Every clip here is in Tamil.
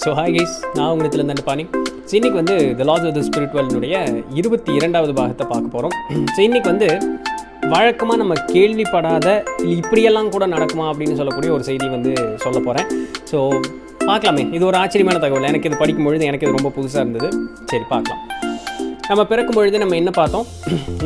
ஸோ ஹாய் கைஸ், நான் உங்களுக்கு இந்த பாணி. ஸோ இன்றைக்கி வந்து த லாஸ் ஆஃப் த ஸ்பிரிச்சுவலினுடைய 22வது பாகத்தை பார்க்க போகிறோம். ஸோ இன்றைக்கி வந்து வழக்கமாக நம்ம கேள்விப்படாத இப்படியெல்லாம் கூட நடக்குமா அப்படின்னு சொல்லக்கூடிய ஒரு செய்தி வந்து சொல்ல போகிறேன். ஸோ பார்க்கலாமே, இது ஒரு ஆச்சரியமான தகவல். எனக்கு இது படிக்கும் பொழுது எனக்கு இது ரொம்ப புதுசாக இருந்தது. சரி பார்க்கலாம். நம்ம பிறக்கும் பொழுது நம்ம என்ன பார்த்தோம்,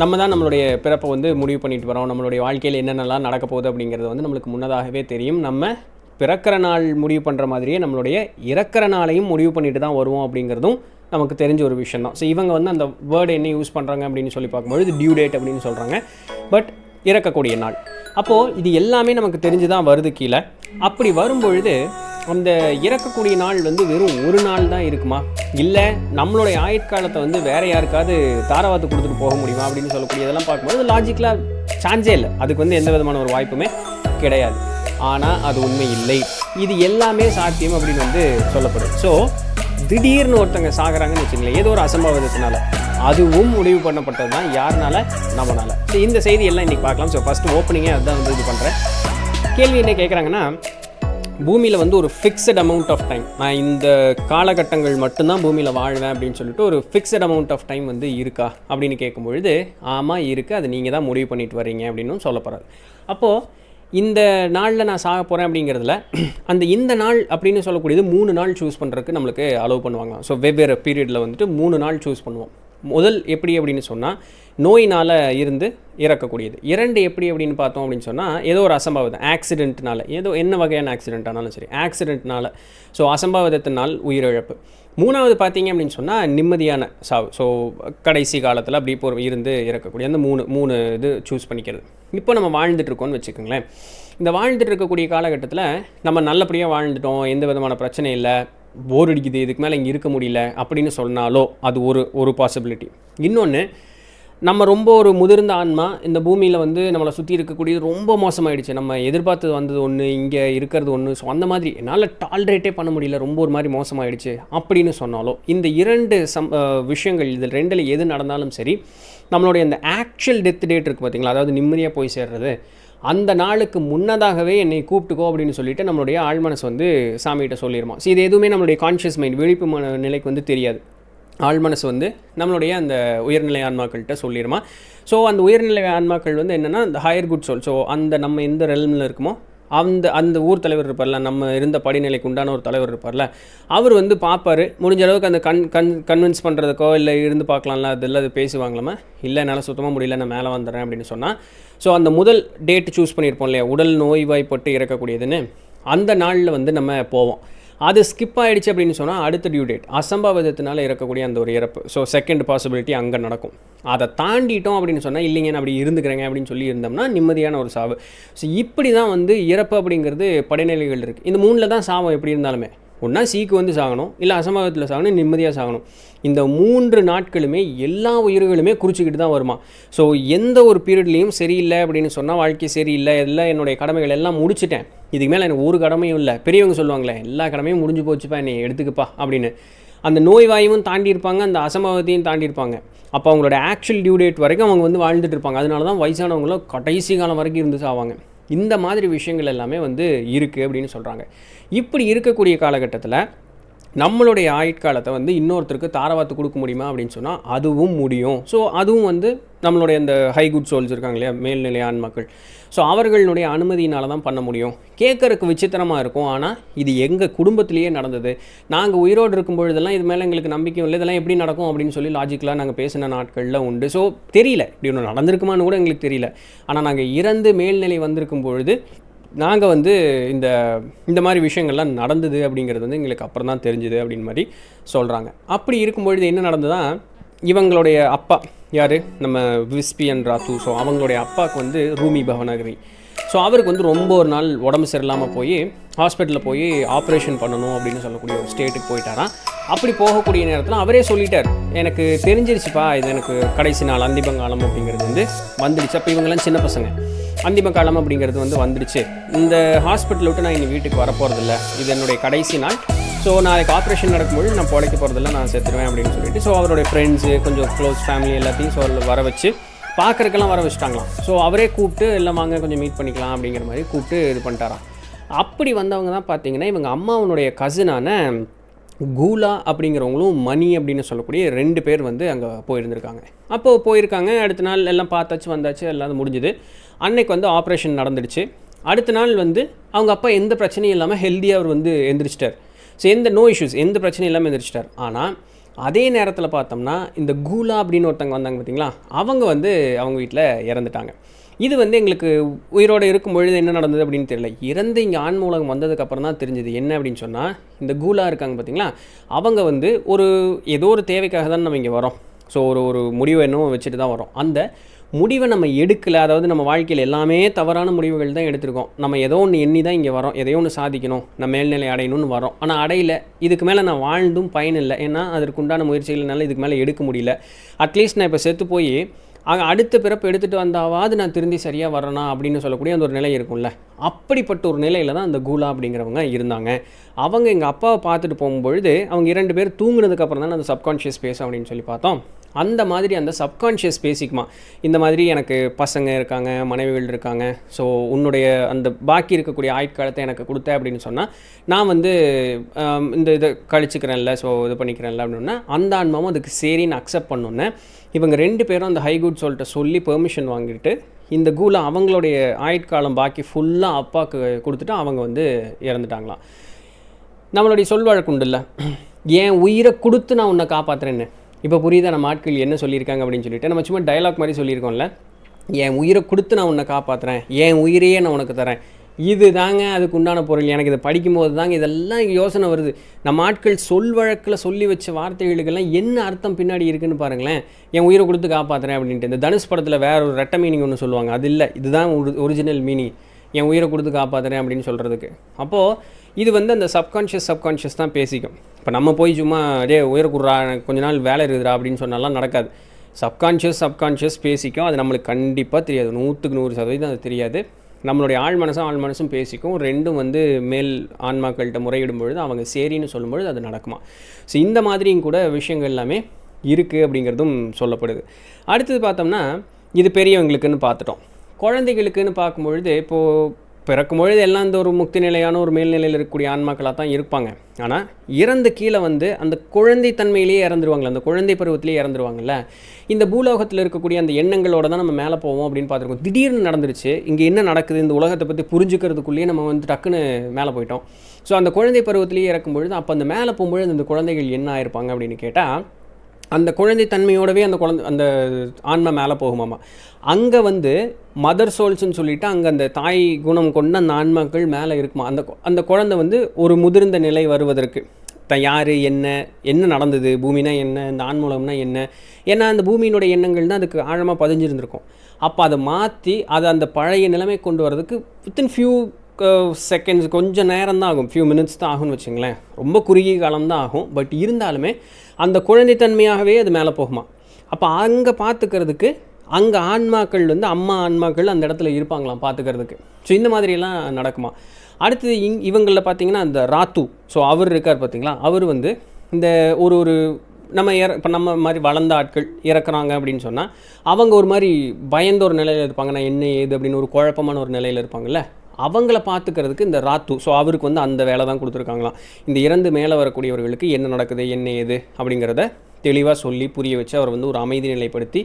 நம்ம தான் நம்மளுடைய பிறப்பை வந்து முடிவு பண்ணிட்டு வரோம். நம்மளுடைய வாழ்க்கையில் என்னென்னலாம் நடக்க போகுது அப்படிங்கிறது வந்து நம்மளுக்கு முன்னதாகவே தெரியும். நம்ம பிறக்கிற நாள் முடிவு பண்ணுற மாதிரியே நம்மளுடைய இறக்கிற நாளையும் முடிவு பண்ணிட்டு தான் வருவோம் அப்படிங்கிறதும் நமக்கு தெரிஞ்ச ஒரு விஷயம் தான். ஸோ இவங்க வந்து அந்த வேர்டு என்ன யூஸ் பண்ணுறாங்க அப்படின்னு சொல்லி பார்க்கும்பொழுது டியூ டேட் அப்படின்னு சொல்கிறாங்க. பட் இறக்கக்கூடிய நாள், அப்போது இது எல்லாமே நமக்கு தெரிஞ்சு தான் வருது கீழே. அப்படி வரும்பொழுது அந்த இறக்கக்கூடிய நாள் வந்து வெறும் ஒரு நாள் தான் இருக்குமா, இல்லை நம்மளுடைய ஆயுட்காலத்தை வந்து வேறு யாருக்காவது தாராவாத்து கொடுத்துட்டு போக முடியுமா அப்படின்னு சொல்லக்கூடியதெல்லாம் பார்க்கும்போது லாஜிக்கலாக சான்ஸே இல்லை. அதுக்கு வந்து எந்த விதமான ஒரு வாய்ப்புமே கிடையாது. ஆனால் அது உண்மை இல்லை. இது எல்லாமே சாத்தியம் அப்படின்னு வந்து சொல்லப்படுது. ஸோ திடீர்னு ஒருத்தங்க சாகிறாங்கன்னு வச்சுங்களேன், ஏதோ ஒரு அசம்பாவிதத்தினால, அதுவும் முடிவு பண்ணப்பட்டது தான். யாருனால? நம்மளால. ஸோ இந்த செய்தியெல்லாம் இன்றைக்கி பார்க்கலாம். ஸோ ஃபஸ்ட்டு ஓப்பனிங்கே அதுதான் வந்து இது பண்ணுறேன். கேள்வி என்ன கேட்குறாங்கன்னா, பூமியில் வந்து ஒரு ஃபிக்ஸட் அமௌண்ட் ஆஃப் டைம், நான் இந்த காலகட்டங்கள் மட்டும்தான் பூமியில் வாழ்வேன் அப்படின்னு சொல்லிட்டு ஒரு ஃபிக்ஸட் அமௌண்ட் ஆஃப் டைம் வந்து இருக்கா அப்படின்னு கேட்கும்பொழுது, ஆமாம் இருக்குது, அது நீங்கள் தான் முடிவு பண்ணிட்டு வரீங்க அப்படின்னு சொல்ல போகிறாரு. அப்போது இந்த நாளில் நான் சாக போகிறேன் அப்படிங்கிறதுல இந்த நாள் அப்படின்னு சொல்லக்கூடியது 3 நாள் சூஸ் பண்ணுறதுக்கு நம்மளுக்கு அலோவ் பண்ணுவாங்க. ஸோ வெவ்வேறு பீரியடில் வந்துட்டு 3 நாள் சூஸ் பண்ணுவோம். முதல் எப்படி அப்படின்னு சொன்னால் நோயினால் இருந்து இறக்கக்கூடியது. 2 எப்படி அப்படின்னு பார்த்தோம் அப்படின்னு சொன்னால் ஏதோ ஒரு அசம்பாவிதம், ஆக்சிடென்ட்னால, ஏதோ என்ன வகையான ஆக்சிடென்ட் ஆனாலும் சரி, ஆக்சிடென்ட்னால, ஸோ அசம்பாவிதத்தினால் உயிரிழப்பு. 3வது பார்த்தீங்க அப்படின்னு சொன்னால் நிம்மதியான சாவு. ஸோ கடைசி காலத்தில் அப்படி இப்போ இருந்து இறக்கக்கூடிய அந்த மூணு இது சூஸ் பண்ணிக்கிறது. இப்போ நம்ம வாழ்ந்துட்டுருக்கோன்னு வச்சுக்கோங்களேன். இந்த வாழ்ந்துட்டு இருக்கக்கூடிய காலகட்டத்தில் நம்ம நல்லபடியாக வாழ்ந்துட்டோம், எந்த விதமான பிரச்சனை இல்லை, போர் அடிக்குது, இதுக்கு மேலே இங்கே இருக்க முடியல அப்படின்னு சொன்னாலோ அது ஒரு பாசிபிலிட்டி. இன்னொன்று, நம்ம ரொம்ப ஒரு முதிர்ந்த ஆன்மா, இந்த பூமியில் வந்து நம்மளை சுற்றி இருக்கக்கூடியது ரொம்ப மோசமாயிடுச்சு, நம்ம எதிர்பார்த்தது வந்தது ஒன்று, இங்கே இருக்கிறது ஒன்று, ஸோ அந்த மாதிரி என்னால் டாலரேட்டே பண்ண முடியல, ரொம்ப ஒரு மாதிரி மோசமாயிடுச்சு அப்படின்னு சொன்னாலோ, இந்த 2 விஷயங்கள் இதில் 2ல் எது நடந்தாலும் சரி, நம்மளுடைய அந்த ஆக்சுவல் டெத் டேட் இருக்குது பார்த்தீங்களா, அதாவது நிம்மதியாக போய் சேர்றது, அந்த நாளுக்கு முன்னதாகவே என்னை கூப்பிட்டுக்கோ அப்படின்னு சொல்லிட்டு நம்மளுடைய ஆழ்மனசு வந்து சாமிகிட்ட சொல்லிடுமா. ஸோ இது எதுவுமே நம்மளுடைய கான்ஷியஸ் மைண்ட், விழிப்பு நிலைக்கு வந்து தெரியாது. ஆழ்மனசு வந்து நம்மளுடைய அந்த உயர்நிலை ஆன்மாக்கள்கிட்ட சொல்லிடுமா. ஸோ அந்த உயர்நிலை ஆன்மாக்கள் வந்து என்னென்னா அந்த ஹையர் குட் சோல், ஸோ நம்ம எந்த ரெல்மில் இருக்குமோ அந்த ஊர் தலைவர் இருப்பார்ல, நம்ம இருந்த படிநிலைக்கு உண்டான ஒரு தலைவர் இருப்பார்ல, அவர் வந்து பார்ப்பார். முடிஞ்ச அளவுக்கு அந்த கன்வின்ஸ் பண்ணுறதுக்கோ இல்லை இருந்து பார்க்கலாம்ல, அதெல்லாம் அது பேசுவாங்களாமா. இல்லை என்னால் சுத்தமாக முடியல, நான் மேலே வந்துடுறேன் அப்படின்னு சொன்னால், ஸோ அந்த முதல் டேட்டு சூஸ் பண்ணியிருப்போம் இல்லையா, உடல் நோய்வாய்ப்பட்டு இறக்கக்கூடியதுன்னு, அந்த நாளில் வந்து நம்ம போவோம். அது ஸ்கிப் ஆகிடுச்சு அப்படின்னு சொன்னால் அடுத்த டியூ டேட் அசம்பாவிதத்தினால இறக்கக்கூடிய அந்த ஒரு இறப்பு, ஸோ செகண்ட் பாசிபிலிட்டி அங்கே நடக்கும். அதை தாண்டிட்டோம் அப்படின்னு சொன்னால் இல்லைங்க நான் அப்படி இருந்துக்கிறேங்க அப்படின்னு சொல்லி இருந்தோம்னா நிம்மதியான ஒரு சாவு. ஸோ இப்படி தான் வந்து இறப்பு அப்படிங்கிறது படிநிலைகள் இருக்குது. இந்த 3ல் தான் சாவும் எப்படி இருந்தாலுமே, ஒன்றா சீக்கு வந்து சாகணும், இல்லை அசம்பாவிதத்தில் சாகணும், நிம்மதியாக சாகணும். இந்த 3 நாட்களுமே எல்லா உயிர்களுமே குறிச்சிக்கிட்டு தான் வருமா. ஸோ எந்த ஒரு பீரியட்லேயும் சரியில்லை அப்படின்னு சொன்னால் வாழ்க்கை சரியில்லை, எல்லாம் என்னுடைய கடமைகள் எல்லாம் முடிச்சுட்டேன், இதுக்கு மேலே எனக்கு ஒரு கடமையும் இல்லை. பெரியவங்க சொல்லுவாங்களே, எல்லா கடமையும் முடிஞ்சு போச்சுப்பா, என்னை எடுத்துக்குப்பா அப்படின்னு. அந்த நோய்வாயும் தாண்டியிருப்பாங்க, அந்த அசம்பாவிதத்தையும் தாண்டியிருப்பாங்க. அப்போ அவங்களோட ஆக்சுவல் டியூ டேட் வரைக்கும் அவங்க வந்து வாழ்ந்துட்டு இருப்பாங்க. அதனால தான் வயசானவங்களும் கடைசி காலம் வரைக்கும் இருந்து சாவாங்க. இந்த மாதிரி விஷயங்கள் எல்லாமே வந்து இருக்குது அப்படின்னு சொல்கிறாங்க. இப்படி இருக்கக்கூடிய காலகட்டத்தில் நம்மளுடைய ஆயுட்காலத்தை வந்து இன்னொருத்தருக்கு தாரவாத்து கொடுக்க முடியுமா அப்படின்னு சொன்னால் அதுவும் முடியும். ஸோ அதுவும் வந்து நம்மளுடைய அந்த ஹை குட் சோல்ஸ் இருக்காங்க இல்லையா, மேல்நிலை ஆன்மாக்கள், ஸோ அவர்களுடைய அனுமதியினால தான் பண்ண முடியும். கேட்கறதுக்கு விசித்திரமாக இருக்கும், ஆனால் இது எங்கள் குடும்பத்திலேயே நடந்தது, நாங்கள் உயிரோடு இருக்கும் பொழுதெல்லாம் இது மேலே எங்களுக்கு நம்பிக்கையும் இல்லை, இதெல்லாம் எப்படி நடக்கும் அப்படின்னு சொல்லி லாஜிக்கலாக நாங்கள் பேசின நாட்களில் உண்டு. ஸோ தெரியல, இப்படி ஒன்று நடந்திருக்குமான்னு கூட எங்களுக்கு தெரியல. ஆனால் நாங்கள் இறந்து மேல்நிலை வந்திருக்கும் பொழுது நாங்கள் வந்து இந்த மாதிரி விஷயங்கள்லாம் நடந்தது அப்படிங்கிறது வந்து எங்களுக்கு அப்புறம் தான் தெரிஞ்சுது அப்படின்னு மாதிரி சொல்கிறாங்க. அப்படி இருக்கும்பொழுது என்ன நடந்ததுதான், இவங்களுடைய அப்பா யார், நம்ம விஸ்பியன் ராத்து, ஸோ அவங்களுடைய அப்பாவுக்கு வந்து ரூமி பவனகிரி, ஸோ அவருக்கு வந்து ரொம்ப ஒரு நாள் உடம்பு சரியில்லாமல் போய் ஹாஸ்பிட்டலில் போய் ஆப்ரேஷன் பண்ணணும் அப்படின்னு சொல்லக்கூடிய ஒரு ஸ்டேட்டுக்கு போயிட்டாராம். அப்படி போகக்கூடிய நேரத்தில் அவரே சொல்லிட்டார், எனக்கு தெரிஞ்சிருச்சுப்பா, இது எனக்கு கடைசி நாள் அந்திமங்காலம் அப்படிங்கிறது வந்து வந்துடுச்சு. அப்போ இவங்கெல்லாம் சின்ன பசங்க, அந்திம காலம் அப்படிங்கிறது வந்து வந்துடுச்சு, இந்த ஹாஸ்பிட்டலை விட்டு நான் இனி வீட்டுக்கு வரப்போகிறதில்ல, இது என்னுடைய கடைசி நாள், ஸோ நாளைக்கு ஆப்ரேஷன் நடக்கும்போது நான் பிழைக்க போகிறதில்ல, நான் செத்துருவேன் அப்படின்னு சொல்லிட்டு, ஸோ அவருடைய ஃப்ரெண்ட்ஸு கொஞ்சம் க்ளோஸ் ஃபேமிலி எல்லாத்தையும் வர வச்சு பார்க்குறக்கெல்லாம் வர வச்சுட்டாங்களாம். ஸோ அவரே கூப்பிட்டு எல்லாம் வாங்க கொஞ்சம் மீட் பண்ணிக்கலாம் அப்படிங்கிற மாதிரி கூப்பிட்டு இது பண்ணிட்டாராம். அப்படி வந்தவங்க தான் பார்த்தீங்கன்னா இவங்க அம்மாவனுடைய கசினான கூலா அப்படிங்கிறவங்களும் மணி அப்படின்னு சொல்லக்கூடிய 2 பேர் வந்து அங்கே போயிருந்திருக்காங்க. அப்போது போயிருக்காங்க. அடுத்த நாள் எல்லாம் பார்த்தாச்சு வந்தாச்சு, எல்லாம் முடிஞ்சுது. அன்னைக்கு வந்து ஆப்ரேஷன் நடந்துடுச்சு. அடுத்த நாள் வந்து அவங்க அப்பா எந்த பிரச்சனையும் இல்லாமல் ஹெல்த்தியாக அவர் வந்து எந்திரிச்சிட்டார். ஸோ நோ இஷ்யூஸ், எந்த பிரச்சனையும் இல்லாமல் எந்திரிச்சிட்டார். ஆனால் அதே நேரத்தில் பார்த்தோம்னா இந்த கூலா அப்படின்னு ஒருத்தவங்க வந்தாங்க பார்த்தீங்களா, அவங்க வந்து அவங்க வீட்டில் இறந்துட்டாங்க. இது வந்து எங்களுக்கு உயிரோடு இருக்கும் பொழுது என்ன நடந்தது அப்படின்னு தெரியல. இறந்து இங்கே ஆன்ம உலகம் வந்ததுக்கப்புறம் தான் தெரிஞ்சுது. என்ன அப்படின்னு சொன்னால், இந்த கூலா இருக்காங்க பார்த்தீங்களா, அவங்க வந்து ஏதோ ஒரு தேவைக்காக தான் நம்ம இங்கே வரோம். ஸோ ஒரு முடிவு என்னவோ வச்சுட்டு தான் வரோம். அந்த முடிவை நம்ம எடுக்கலை. அதாவது நம்ம வாழ்க்கையில் எல்லாமே தவறான முடிவுகள் தான் எடுத்திருக்கோம். நம்ம ஏதோ ஒன்று எண்ணி தான் இங்கே வரோம், எதையோ ஒன்று சாதிக்கணும், நம்ம மேல்நிலை அடையணும்னு வரோம். ஆனால் அடையலை. இதுக்கு மேலே நான் வாழ்ந்தும் பயனில்லை. ஏன்னா அதற்குண்டான முயற்சிகள்னால இதுக்கு மேலே எடுக்க முடியல. அட்லீஸ்ட் நான் இப்போ செத்து போய் அடுத்த பிறப்பு எடுத்துகிட்டு வந்தாவது நான் திருந்தி சரியாக வரேனா அப்படின்னு சொல்லக்கூடிய அந்த ஒரு நிலை இருக்கும்ல. அப்படிப்பட்ட ஒரு நிலையில் தான் அந்த கூலா அப்படிங்கிறவங்க இருந்தாங்க. அவங்க எங்கள் அப்பாவை பார்த்துட்டு போகும்பொழுது அவங்க 2 பேர் தூங்குனதுக்கப்புறம் தானே அந்த சப்கான்ஷியஸ் ஸ்பேஸ் அப்படின்னு சொல்லி பார்த்தோம். அந்த மாதிரி அந்த சப்கான்ஷியஸ் பேசிக்குமா, இந்த மாதிரி எனக்கு பசங்க இருக்காங்க, மனைவிகள் இருக்காங்க, ஸோ உன்னுடைய அந்த பாக்கி இருக்கக்கூடிய ஆயுட்காலத்தை எனக்கு கொடுத்த அப்படின்னு சொன்னால் நான் வந்து இதை கழிச்சுக்கிறேன்ல, ஸோ இது பண்ணிக்கிறேன்ல அப்படின்னா அந்த ஆன்மாவும் அதுக்கு சரின்னு அக்செப்ட் பண்ணோன்னே இவங்க 2 பேரும் அந்த ஹைகுட் சொல்லிட்டு சொல்லி பெர்மிஷன் வாங்கிட்டு இந்த கூலா அவங்களுடைய ஆயுட்காலம் பாக்கி ஃபுல்லாக அப்பாவுக்கு கொடுத்துட்டு அவங்க வந்து இறந்துட்டாங்களாம். நம்மளுடைய சொல் வழக்கு உண்டுல்ல, என் உயிரை கொடுத்து நான் உன்னை காப்பாற்றுறேன்னு. இப்போ புரியுதா நம்ம ஆட்கள் என்ன சொல்லியிருக்காங்க அப்படின்னு சொல்லிட்டு. நம்ம சும்மா டைலாக் மாதிரி சொல்லியிருக்கோம்ல, என் உயிரை கொடுத்து நான் உன்னை காப்பாற்றுறேன், என் உயிரையே நான் உனக்கு தரேன். இது தாங்க அதுக்கு உண்டான பொருள். எனக்கு இதை படிக்கும்போது தாங்க இதெல்லாம் யோசனை வருது. நம்ம ஆட்கள் சொல் வழக்கில் சொல்லி வச்ச வார்த்தைகளுக்கெல்லாம் என்ன அர்த்தம் பின்னாடி இருக்குன்னு பாருங்களேன். என் உயிரை கொடுத்து காப்பாற்றுறேன் அப்படின்ட்டு. இந்த தனுஷ் படத்தில் வேற ஒரு ரெட்ட மீனிங் ஒன்று சொல்லுவாங்க, அது இல்லை, இதுதான் ஒரிஜினல் மீனிங், என் உயிரை கொடுத்து காப்பாற்றுறேன் அப்படின்னு சொல்கிறதுக்கு. அப்போது இது வந்து அந்த சப்கான்ஷியஸ் தான் பேசிக்கும். இப்போ நம்ம போய் சும்மா அதே உயிரை கொடுறா, கொஞ்ச நாள் வேலை இருக்குதுரா அப்படின்னு சொன்னாலாம் நடக்காது. சப்கான்ஷியஸ் பேசிக்கும். அது நம்மளுக்கு கண்டிப்பாக தெரியாது, 100% அது தெரியாது. நம்மளுடைய ஆழ் மனசும் பேசிக்கும். ரெண்டும் வந்து மேல் ஆன்மாக்கள்கிட்ட முறையிடும் பொழுது அவங்க சரின்னு சொல்லும்பொழுது அது நடக்குமா. ஸோ இந்த மாதிரியும் கூட விஷயங்கள் எல்லாமே இருக்குது அப்படிங்கிறதும் சொல்லப்படுது. அடுத்தது பார்த்தோம்னா இது பெரியவங்களுக்குன்னு பார்த்துட்டோம். குழந்தைகளுக்குன்னு பார்க்கும்பொழுது இப்போது பிறக்கும் பொழுது எல்லாம் இந்த ஒரு முக்தி நிலையான ஒரு மேல்நிலையில் இருக்கக்கூடிய ஆன்மாக்களாக தான் இருப்பாங்க. ஆனால் இறந்து கீழே வந்து அந்த குழந்தை தன்மையிலேயே இறந்துருவாங்களே, அந்த குழந்தை பருவத்திலேயே இறந்துருவாங்கல்ல. இந்த பூலோகத்தில் இருக்கக்கூடிய அந்த எண்ணங்களோட தான் நம்ம மேலே போவோம் அப்படின்னு பார்த்துருக்கோம். திடீர்னு நடந்துருச்சு, இங்கே என்ன நடக்குது, இந்த உலகத்தை பற்றி புரிஞ்சுக்கிறதுக்குள்ளேயே நம்ம வந்து டக்குன்னு மேலே போயிட்டோம். ஸோ அந்த குழந்தை பருவத்திலேயே இறக்கும் பொழுது அப்போ அந்த மேலே போகும்பொழுது அந்த குழந்தைகள் என்ன ஆயிருப்பாங்க அப்படின்னு கேட்டால், அந்த குழந்தை தன்மையோடவே அந்த ஆன்மா மேலே போகுமாமா. அங்கே வந்து மதர் சோல்ஸ்ன்னு சொல்லிவிட்டு அங்கே அந்த தாய் குணம் கொண்ட அந்த ஆன்மாக்கள் மேலே இருக்குமா. அந்த குழந்தை வந்து ஒரு முதிர்ந்த நிலை வருவதற்கு யார் என்ன நடந்தது, பூமினா என்ன, இந்த ஆன்மூலம்னா என்ன, ஏன்னா அந்த பூமியினுடைய எண்ணங்கள் தான் அதுக்கு ஆழமாக பதிஞ்சிருந்திருக்கும். அப்போ அதை மாற்றி அதை அந்த பழைய நிலைமை கொண்டு வரதுக்கு வித்தின் ஃபியூ செகண்ட்ஸ், கொஞ்சம் நேரம் தான் ஆகும், ஃபியூ மினிட்ஸ் தான் ஆகும்னு வச்சுங்களேன். ரொம்ப குறுகிய காலம் தான் ஆகும். பட் இருந்தாலுமே அந்த குழந்தைத்தன்மையாகவே அது மேலே போகுமா. அப்போ அங்கே பார்த்துக்கிறதுக்கு அங்கே ஆன்மாக்கள் வந்து அம்மா ஆன்மாக்கள் அந்த இடத்துல இருப்பாங்களாம் பார்த்துக்கிறதுக்கு. ஸோ இந்த மாதிரியெல்லாம் நடக்குமா. அடுத்தது இவங்களில் பார்த்தீங்கன்னா அந்த ராத்து, ஸோ அவர் இருக்கார் பார்த்தீங்களா, அவர் வந்து இந்த ஒரு இப்போ நம்ம மாதிரி வளர்ந்த ஆட்கள் இறக்குறாங்க அப்படின்னு சொன்னால் அவங்க ஒரு மாதிரி பயந்த ஒரு நிலையில் இருப்பாங்க. நான் என்ன ஏது அப்படின்னு ஒரு குழப்பமான ஒரு நிலையில் இருப்பாங்கள்ல, அவங்கள பார்த்துக்கிறதுக்கு இந்த ராத்து, ஸோ அவருக்கு வந்து அந்த வேலை தான் கொடுத்துருக்காங்களாம். இந்த இறந்து மேலே வரக்கூடியவர்களுக்கு என்ன நடக்குது, என்ன ஏது அப்படிங்கிறத தெளிவாக சொல்லி புரிய வச்சு அவர் வந்து ஒரு அமைதி நிலைப்படுத்தி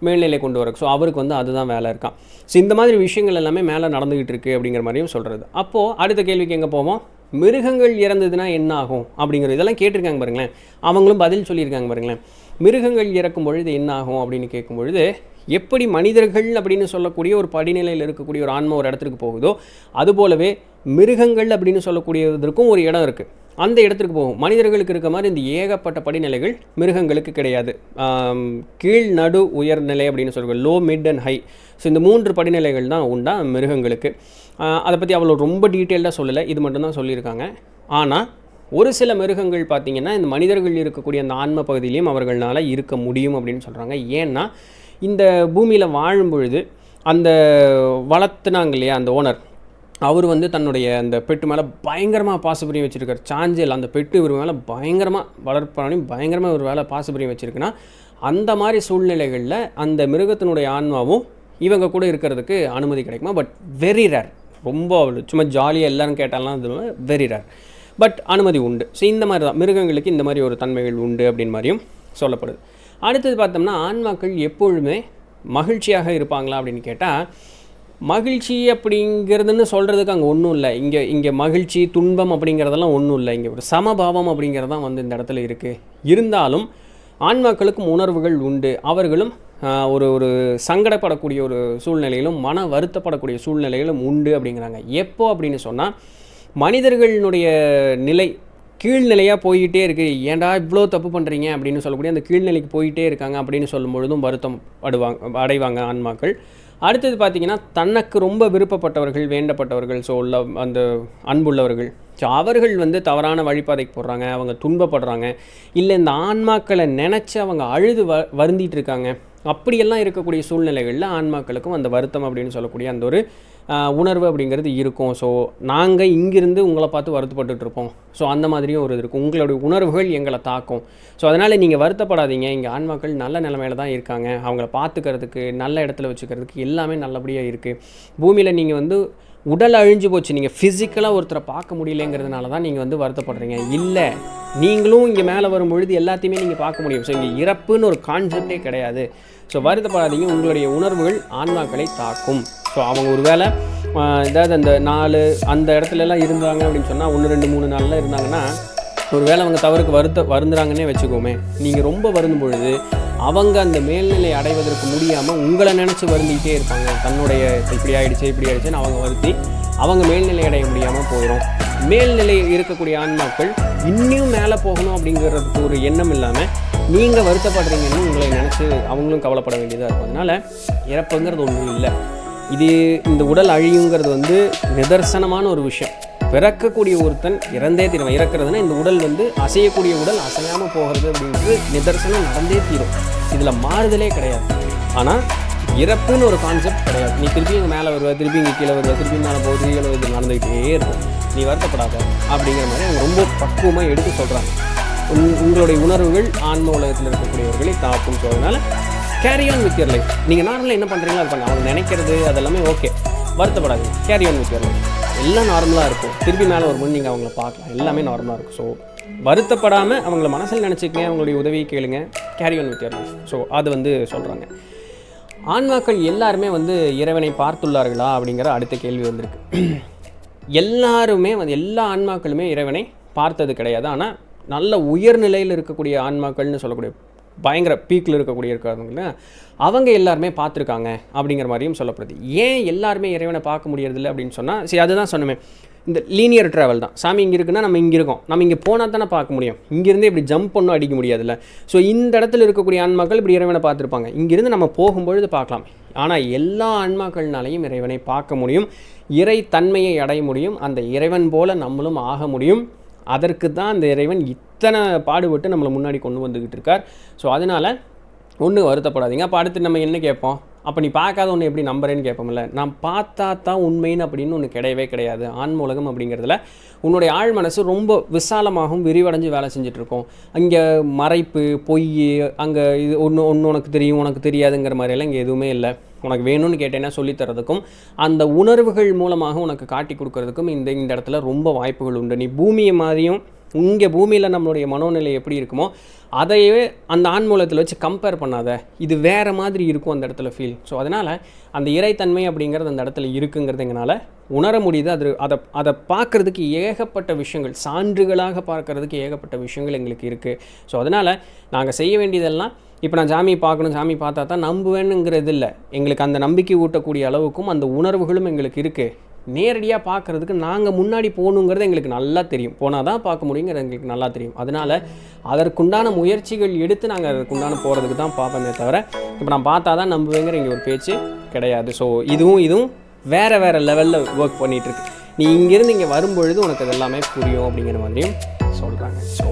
மேல்நிலை கொண்டு வர, ஸோ அவருக்கு வந்து அதுதான் வேலை இருக்கான். ஸோ இந்த மாதிரி விஷயங்கள் எல்லாமே மேலே நடந்துகிட்டு இருக்குது அப்படிங்கிற மாதிரியும் சொல்கிறது. அப்போது அடுத்த கேள்விக்கு எங்கே போவோம், மிருகங்கள் இறந்ததுன்னா என்ன ஆகும் அப்படிங்கிறது. இதெல்லாம் கேட்டிருக்காங்க பாருங்களேன், அவங்களும் பதில் சொல்லியிருக்காங்க பாருங்களேன். மிருகங்கள் இறக்கும் பொழுது என்ன ஆகும் அப்படின்னு கேட்கும் பொழுது, எப்படி மனிதர்கள் அப்படின்னு சொல்லக்கூடிய ஒரு படிநிலையில் இருக்கக்கூடிய ஒரு ஆன்மா ஒரு இடத்துக்கு போகுதோ அதுபோலவே மிருகங்கள் அப்படின்னு சொல்லக்கூடியதற்கும் ஒரு இடம் இருக்குது, அந்த இடத்துக்கு போகும். மனிதர்களுக்கு இருக்க மாதிரி இந்த ஏகப்பட்ட படிநிலைகள் மிருகங்களுக்கு கிடையாது. கீழ், நடு, உயர்நிலை அப்படின்னு சொல்லுவாங்க, low, mid and high. So இந்த 3 படிநிலைகள் தான் உண்டா மிருகங்களுக்கு. அதை பற்றி அவ்வளோ ரொம்ப டீட்டெயில்டாக சொல்லலை, இது மட்டும்தான் சொல்லியிருக்காங்க. ஆனால் ஒரு சில மிருகங்கள் பார்த்திங்கன்னா இந்த மனிதர்கள் இருக்கக்கூடிய அந்த ஆன்ம பகுதியிலையும் அவர்களால் இருக்க முடியும் அப்படின்னு சொல்கிறாங்க. ஏன்னா இந்த பூமியில் வாழும் பொழுது அந்த வளர்த்துனாங்க இல்லையா அந்த ஓனர், அவர் வந்து தன்னுடைய அந்த பெட்டு மேலே பயங்கரமாக பாசப்பிரியம் வச்சுருக்கார். சாஞ்சல் அந்த பெட்டு இவர் மேலே பயங்கரமாக வளர்ப்பானி பயங்கரமாக ஒரு வேலை பாசப்பிரியம் வச்சுருக்குன்னா அந்த மாதிரி சூழ்நிலைகளில் அந்த மிருகத்தினுடைய ஆன்மாவும் இவங்க கூட இருக்கிறதுக்கு அனுமதி கிடைக்குமா. பட் வெரி ரேர், ரொம்ப சும்மா ஜாலியாக எல்லோரும் கேட்டாலாம் அது வெரி ரேர். பட் அனுமதி உண்டு. ஸோ இந்த மாதிரி தான் மிருகங்களுக்கு இந்த மாதிரி ஒரு தன்மைகள் உண்டு அப்படின்னு மாதிரியும் சொல்லப்படுது. அடுத்தது பார்த்தோம்னா ஆன்மாக்கள் எப்பொழுதுமே மகிழ்ச்சியாக இருப்பாங்களா அப்படின்னு கேட்டால், மகிழ்ச்சி அப்படிங்கிறதுன்னு சொல்கிறதுக்கு அங்கே ஒன்றும் இல்லை. இங்கே மகிழ்ச்சி துன்பம் அப்படிங்கிறதெல்லாம் ஒன்றும் இல்லை. இங்கே ஒரு சமபாவம் அப்படிங்கிறது தான் வந்து இந்த இடத்துல இருக்குது. இருந்தாலும் ஆன்மாக்களுக்கும் உணர்வுகள் உண்டு. அவர்களும் ஒரு சங்கடப்படக்கூடிய ஒரு சூழ்நிலையிலும் மன வருத்தப்படக்கூடிய சூழ்நிலைகளும் உண்டு அப்படிங்கிறாங்க. எப்போ அப்படின்னு சொன்னால், மனிதர்களுடைய நிலை கீழ்நிலையாக போய்கிட்டே இருக்குது. ஏன்டா இவ்வளோ தப்பு பண்ணுறீங்க அப்படின்னு சொல்லக்கூடிய அந்த கீழ்நிலைக்கு போயிட்டே இருக்காங்க அப்படின்னு சொல்லும் பொழுதும் வருத்தம் அடைவாங்க ஆன்மாக்கள். அடுத்தது பார்த்திங்கன்னா, தனக்கு ரொம்ப விருப்பப்பட்டவர்கள், வேண்டப்பட்டவர்கள், ஸோ உள்ள அந்த அன்புள்ளவர்கள், ஸோ அவர்கள் வந்து தவறான வழிபாதைக்கு போடுறாங்க, அவங்க துன்பப்படுறாங்க, இல்லை இந்த ஆன்மாக்களை நினச்சி அவங்க அழுது வருந்திட்டு இருக்காங்க. அப்படியெல்லாம் இருக்கக்கூடிய சூழ்நிலைகளில் ஆன்மாக்களுக்கும் அந்த வருத்தம் அப்படின்னு சொல்லக்கூடிய அந்த ஒரு உணர்வு அப்படிங்கிறது இருக்கும். ஸோ நாங்கள் இங்கிருந்து உங்களை பார்த்து வருத்தப்பட்டுருப்போம். ஸோ அந்த மாதிரியும் ஒரு இது இருக்கும். உங்களுடைய உணர்வுகள் எங்களை தாக்கும். ஸோ அதனால் நீங்கள் வருத்தப்படாதீங்க. இங்கே ஆன்மாக்கள் நல்ல நிலைமையில தான் இருக்காங்க. அவங்கள பார்த்துக்கிறதுக்கு, நல்ல இடத்துல வச்சுக்கிறதுக்கு எல்லாமே நல்லபடியாக இருக்குது. பூமியில் நீங்கள் வந்து உடல் அழிஞ்சு போச்சு, நீங்கள் ஃபிசிக்கலாக ஒருத்தரை பார்க்க முடியலைங்கிறதுனால தான் நீங்கள் வந்து வருத்தப்படுறீங்க. இல்லை, நீங்களும் இங்கே மேலே வரும்பொழுது எல்லாத்தையுமே நீங்கள் பார்க்க முடியும். ஸோ இங்கே இறப்புன்னு ஒரு கான்செப்டே கிடையாது. ஸோ வருத்தப்படாதீங்க. உங்களுடைய உணர்வுகள் ஆன்மாக்களை தாக்கும். ஸோ அவங்க ஒரு வேளை ஏதாவது அந்த 4 அந்த இடத்துலலாம் இருந்தாங்க அப்படின்னு சொன்னால் 1 2 3 நாள்லாம் இருந்தாங்கன்னா, ஒரு வேளை அவங்க தவறுக்கு வருந்துறாங்கன்னே வச்சுக்கோமே, நீங்கள் ரொம்ப வருந்தும் பொழுது அவங்க அந்த மேல்நிலை அடைவதற்கு முடியாமல் உங்களை நினச்சி வருந்திக்கிட்டே இருப்பாங்க. தன்னுடைய இப்படி ஆகிடுச்சுன்னு அவங்க வருத்தி அவங்க மேல்நிலை அடைய முடியாமல் போயிடும். மேல்நிலை இருக்கக்கூடிய ஆன்மாக்கள் இன்னும் மேலே போகணும் அப்படிங்கிறதுக்கு ஒரு எண்ணம் இல்லாமல் நீங்கள் வருத்தப்படுறீங்கன்னு உங்களை நினச்சி அவங்களும் கவலைப்பட வேண்டியதாக இருக்கும். அதனால் இறப்புங்கிறது ஒன்றும் இல்லை. இந்த உடல் அழியுங்கிறது வந்து நிதர்சனமான ஒரு விஷயம். பிறக்கக்கூடிய ஒருத்தன் இறந்தே தீரும். இறக்குறதுனா இந்த உடல் வந்து அசையக்கூடிய உடல் அசையாமல் போகிறது அப்படின்றது நிதர்சனம் நடந்தே தீரும். இதில் மாறுதலே கிடையாது. ஆனால் இறப்புன்னு ஒரு கான்செப்ட் கிடையாது. நீ திருப்பி இங்கே மேலே வருவ, திருப்பி இங்கே கீழே வருவ, திருப்பி மேலே போகுது, கீழே வருது, நடந்துக்கிட்டே இருக்கும். நீ வருத்தப்படாத அப்படிங்கிற மாதிரி அவங்க ரொம்ப பக்குவமாக எடுத்து சொல்கிறாங்க. உங்களுடைய உணர்வுகள் ஆன்ம உலகத்தில் இருக்கக்கூடியவர்களை தாக்கும். ஸோ அதனால் carry on with your life. நீங்கள் நார்மலாக என்ன பண்ணுறீங்களோ அது பண்ண, அவங்க நினைக்கிறது அதெல்லாமே ஓகே, வருத்தப்படாது. Carry on with your life. எல்லாம் நார்மலாக இருக்கும். திருப்பி மேலே வரும்போது நீங்கள் அவங்கள பார்க்கலாம், எல்லாமே நார்மலாக இருக்கும். ஸோ வருத்தப்படாமல் அவங்கள மனசில் நினச்சிக்கங்க, அவங்களுடைய உதவியை கேளுங்க. Carry on with your life. So அது வந்து சொல்கிறாங்க. ஆன்மாக்கள் எல்லாருமே வந்து இறைவனை பார்த்துள்ளார்களா அப்படிங்கிற அடுத்த கேள்வி வந்திருக்கு. எல்லாருமே வந்து எல்லா ஆன்மாக்களுமே இறைவனை பார்த்தது கிடையாது. ஆனால் நல்ல உயர்நிலையில் இருக்கக்கூடிய ஆன்மாக்கள்னு சொல்லக்கூடிய பயங்கர பீக்கில் இருக்கிறவங்கள அவங்க எல்லாருமே பார்த்துருக்காங்க அப்படிங்கிற மாதிரியும் சொல்லப்படுது. ஏன் எல்லாருமே இறைவனை பார்க்க முடியறதில்லை அப்படின்னு சொன்னால், சரி அதுதான் சொன்னமே, இந்த லீனியர் ட்ராவல் தான். சாமி இங்கே இருக்குன்னா நம்ம இங்கே இருக்கோம், நம்ம இங்கே போனால் தானே பார்க்க முடியும். இங்கேருந்து இப்படி ஜம்ப் பண்ணணும் அடிக்க முடியாதுல்ல. ஸோ இந்த இடத்துல இருக்கக்கூடிய ஆன்மாக்கள் இப்படி இறைவனை பார்த்துருப்பாங்க, இங்கேருந்து நம்ம போகும்பொழுது பார்க்கலாம். ஆனால் எல்லா ஆன்மாக்கள்னாலையும் இறைவனை பார்க்க முடியும், இறை தன்மையை அடைய முடியும், அந்த இறைவன் போல நம்மளும் ஆக முடியும். அதற்கு தான் அந்த இறைவன் இத்தனை பாடுபட்டு நம்மளை முன்னாடி கொண்டு வந்துக்கிட்டு இருக்கார். ஸோ அதனால் ஒன்றும் வருத்தப்படாதீங்க. அப்போ அடுத்து நம்ம என்ன கேட்போம், அப்போ நீ பார்க்காத ஒன்று எப்படி நம்புறேன்னு கேட்போம்ல. நான் பார்த்தா தான் உண்மைன்னு அப்படின்னு ஒன்று கிடையவே கிடையாது. ஆன்ம உலகம் அப்படிங்கிறதுல உன்னுடைய ஆழ் மனசு ரொம்ப விசாலமாகவும் விரிவடைஞ்சு வேலை செஞ்சிட்ருக்கோம். அங்கே மறைப்பு, பொய், அங்கே இது ஒன்று உனக்கு தெரியும் உனக்கு தெரியாதுங்கிற மாதிரியெல்லாம் இங்கே எதுவுமே இல்லை. உனக்கு வேணும்னு கேட்டேன்னா சொல்லித்தரதுக்கும் அந்த உணர்வுகள் மூலமாக உனக்கு காட்டி கொடுக்கறதுக்கும் இந்த இடத்துல ரொம்ப வாய்ப்புகள் உண்டு. நீ பூமியை மாதிரியும் இங்கே பூமியில் நம்மளுடைய மனோநிலை எப்படி இருக்குமோ அதையே அந்த ஆன்மூலத்தில் வச்சு கம்பேர் பண்ணாத. இது வேறு மாதிரி இருக்கும் அந்த இடத்துல ஃபீல். ஸோ அதனால் அந்த இறைத்தன்மை அப்படிங்கிறது அந்த இடத்துல இருக்குங்கிறது எங்களால் உணர முடியுது. அதை பார்க்குறதுக்கு ஏகப்பட்ட விஷயங்கள், சான்றுகளாக பார்க்குறதுக்கு ஏகப்பட்ட விஷயங்கள் எங்களுக்கு இருக்குது. ஸோ அதனால் நாங்கள் செய்ய வேண்டியதெல்லாம், இப்போ நான் சாமியை பார்க்கணும், சாமி பார்த்தா தான் நம்புவேனுங்கிறது இல்லை. எங்களுக்கு அந்த நம்பிக்கை ஊட்டக்கூடிய அளவுக்கும் அந்த உணர்வுகளும் எங்களுக்கு இருக்குது. நேரடியாக பார்க்குறதுக்கு நாங்கள் முன்னாடி போகணுங்கிறது எங்களுக்கு நல்லா தெரியும். போனால் தான் பார்க்க முடியுங்கிறது எங்களுக்கு நல்லா தெரியும். அதனால் அதற்குண்டான முயற்சிகள் எடுத்து நாங்கள் அதற்குண்டான போகிறதுக்கு தான் பார்ப்போமே தவிர, இப்போ நான் பார்த்தா தான் நம்புவேங்கிற இங்கே ஒரு பேச்சு கிடையாது. ஸோ இதுவும் வேறு லெவலில் ஒர்க் பண்ணிகிட்ருக்கு. நீ இங்கேருந்து இங்கே வரும்பொழுது உனக்கு அது எல்லாமே புரியும் அப்படிங்கிற மாதிரியும் சொல்கிறாங்க. ஸோ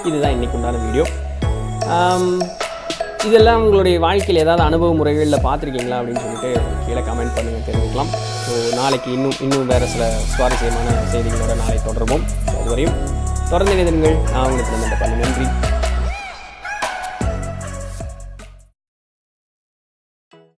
இதுதான் இன்றைக்கு உண்டான வீடியோ. இதெல்லாம் உங்களுடைய வாழ்க்கையில் ஏதாவது அனுபவ முறைகளில் பார்த்துருக்கீங்களா அப்படின்னு சொல்லிட்டு கீழே கமெண்ட் பண்ணுங்கள், தெரிவிக்கலாம். ஸோ நாளைக்கு இன்னும் வேறு சில சுவாரஸ்யமான செய்திகளோடு நாளை தொடர்போம். அதுவரையும் தொடர்ந்து இணைந்திருங்கள். நான் உங்களுக்கு நன்றி.